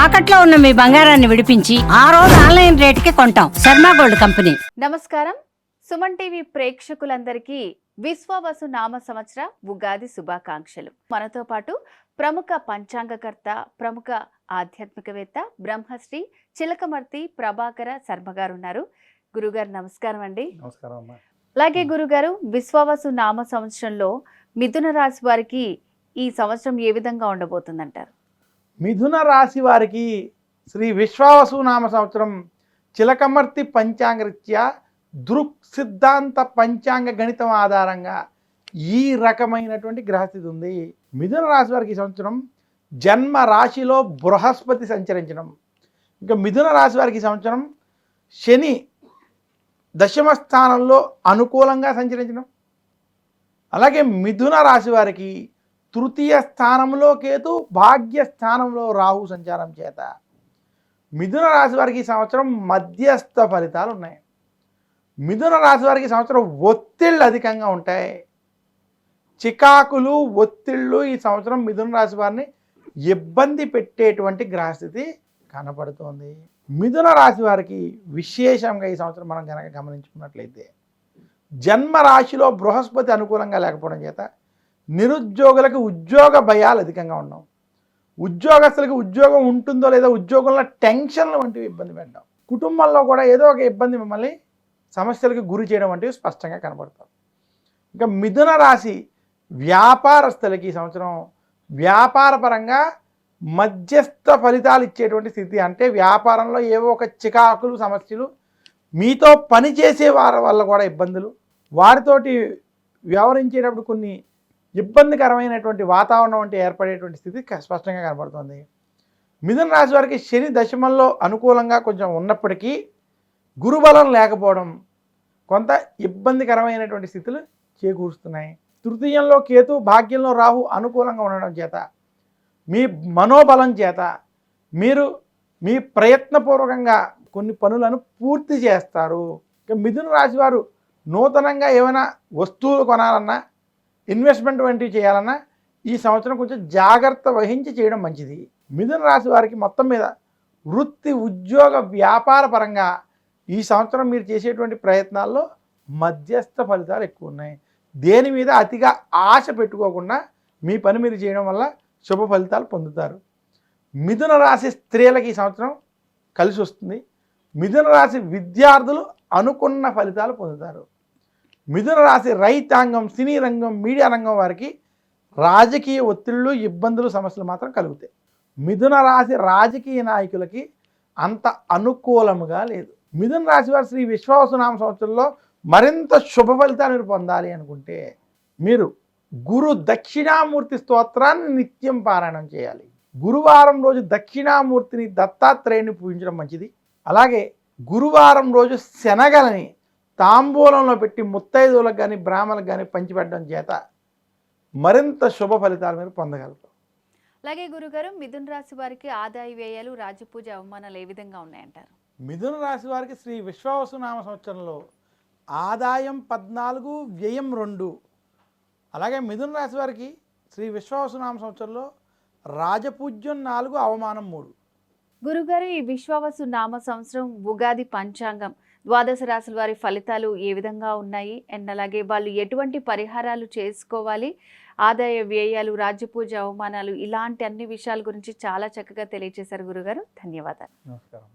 తాకట్లో ఉన్న మీ బంగారాన్ని విడిపించి ఆ రోజు ఆన్లైన్ రేటుకి కొంటాం. Sharma gold company. నమస్కారం. సుమన్ టీవీ ప్రేక్షకులందరికీ విశ్వావసు నామ సంవత్సర ఉగాది శుభాకాంక్షలు. మనతో పాటు ప్రముఖ పంచాంగకర్త, ప్రముఖ ఆధ్యాత్మికవేత్త బ్రహ్మశ్రీ చిలకమర్తి ప్రభాకర శర్మ గారు ఉన్నారు. గురుగారు నమస్కారం అండి. నమస్కారం అమ్మా. అలాగే గురుగారు, విశ్వావసు నామ సంవత్సరంలో మిథున రాశి వారికి ఈ సంవత్సరం ఏ విధంగా ఉండబోతుందంటారు? మిథున రాశి వారికి శ్రీ విశ్వావసు నామ సంవత్సరం చిలకమర్తి పంచాంగరీత్యా దృక్ సిద్ధాంత పంచాంగ గణితం ఆధారంగా ఈ రకమైనటువంటి గ్రహస్థితి ఉంది. మిథున రాశి వారికి ఈ సంవత్సరం జన్మ రాశిలో బృహస్పతి సంచరించడం, ఇంకా మిథున రాశి వారికి ఈ సంవత్సరం శని దశమ స్థానంలో అనుకూలంగా సంచరించడం, అలాగే మిథున రాశి వారికి తృతీయ స్థానంలో కేతు, భాగ్య స్థానంలో రాహు సంచారం చేత మిథున రాశి వారికి ఈ సంవత్సరం మధ్యస్థ ఫలితాలు ఉన్నాయి. మిథున రాశి వారికి ఈ సంవత్సరం ఒత్తిళ్ళు అధికంగా ఉంటాయి. చికాకులు, ఒత్తిళ్ళు ఈ సంవత్సరం మిథున రాశి వారిని ఇబ్బంది పెట్టేటువంటి గ్రహస్థితి కనపడుతోంది. మిథున రాశి వారికి విశేషంగా ఈ సంవత్సరం మనం కనుక గమనించుకున్నట్లయితే జన్మ రాశిలో బృహస్పతి అనుకూలంగా లేకపోవడం చేత నిరుద్యోగులకు ఉద్యోగ భయాలు అధికంగా ఉండవు. ఉద్యోగస్తులకు ఉద్యోగం ఉంటుందో లేదో ఉద్యోగంలో టెన్షన్లు వంటివి ఇబ్బంది పెట్టడం, కుటుంబంలో కూడా ఏదో ఒక ఇబ్బంది మిమ్మల్ని సమస్యలకు గురి చేయడం వంటివి స్పష్టంగా కనబడతాం. ఇంకా మిథున రాశి వ్యాపారస్తులకి ఈ సంవత్సరం వ్యాపారపరంగా మధ్యస్థ ఫలితాలు ఇచ్చేటువంటి స్థితి. అంటే వ్యాపారంలో ఏవో ఒక చికాకులు, సమస్యలు, మీతో పనిచేసే వారి వల్ల కూడా ఇబ్బందులు, వారితోటి వ్యవహరించేటప్పుడు కొన్ని ఇబ్బందికరమైనటువంటి వాతావరణం అంటే ఏర్పడేటువంటి స్థితి స్పష్టంగా కనబడుతుంది. మిథున రాశి వారికి శని దశమంలో అనుకూలంగా కొంచెం ఉన్నప్పటికీ గురుబలం లేకపోవడం కొంత ఇబ్బందికరమైనటువంటి స్థితులు చేకూరుస్తున్నాయి. తృతీయంలో కేతు, భాగ్యంలో రాహు అనుకూలంగా ఉండడం చేత మీ మనోబలం చేత మీరు మీ ప్రయత్నపూర్వకంగా కొన్ని పనులను పూర్తి చేస్తారు. ఇక మిథున రాశి వారు నూతనంగా ఏమైనా వస్తువులు కొనాలన్నా, ఇన్వెస్ట్మెంట్ వంటివి చేయాలన్నా ఈ సంవత్సరం కొంచెం జాగ్రత్త వహించి చేయడం మంచిది. మిథున రాశి వారికి మొత్తం మీద వృత్తి, ఉద్యోగ, వ్యాపార పరంగా ఈ సంవత్సరం మీరు చేసేటువంటి ప్రయత్నాల్లో మధ్యస్థ ఫలితాలు ఎక్కువ ఉన్నాయి. దేని మీద అతిగా ఆశ పెట్టుకోకుండా మీ పని మీరు చేయడం వల్ల శుభ ఫలితాలు పొందుతారు. మిథున రాశి స్త్రీలకి ఈ సంవత్సరం కలిసి వస్తుంది. మిథున రాశి విద్యార్థులు అనుకున్న ఫలితాలు పొందుతారు. మిథున రాశి రైతాంగం, సినీ రంగం, మీడియా రంగం వారికి రాజకీయ ఒత్తిళ్ళు, ఇబ్బందులు, సమస్యలు మాత్రం కలుగుతాయి. మిథున రాశి రాజకీయ నాయకులకి అంత అనుకూలముగా లేదు. మిథున రాశి వారు శ్రీ విశ్వావసునామ సంవత్సరంలో మరింత శుభ ఫలితాలు మీరు పొందాలి అనుకుంటే మీరు గురు దక్షిణామూర్తి స్తోత్రాన్ని నిత్యం పారాయణం చేయాలి. గురువారం రోజు దక్షిణామూర్తిని, దత్తాత్రేయుని పూజించడం మంచిది. అలాగే గురువారం రోజు శనగలని తాంబూలంలో పెట్టి ముత్తైదువులకు కానీ బ్రాహ్మణులకు కానీ పంచిపెట్టడం చేత మరింత శుభ ఫలితాలు మీరు పొందగలుగుతారు. అలాగే గురుగారు, మిథున రాశి వారికి ఆదాయ వ్యయాలు, రాజపూజ, అవమానాలు ఏ విధంగా ఉన్నాయంటారు? మిథున రాశి వారికి శ్రీ విశ్వావసు నామ సంవత్సరంలో ఆదాయం 14, వ్యయం 2. అలాగే మిథున రాశి వారికి శ్రీ విశ్వావసు నామ సంవత్సరంలో రాజపూజ్యం 4, అవమానం 3. గురుగారు, ఈ విశ్వావసు నామ సంవత్సరం ఉగాది పంచాంగం ద్వాదశ రాశుల వారి ఫలితాలు ఏ విధంగా ఉన్నాయి, అండ్ అలాగే వాళ్ళు ఎటువంటి పరిహారాలు చేసుకోవాలి, ఆదాయ వ్యయాలు, రాజ్యపూజ, అవమానాలు, ఇలాంటి అన్ని విషయాల గురించి చాలా చక్కగా తెలియజేశారు గురుగారు. ధన్యవాదాలు. నమస్కారం.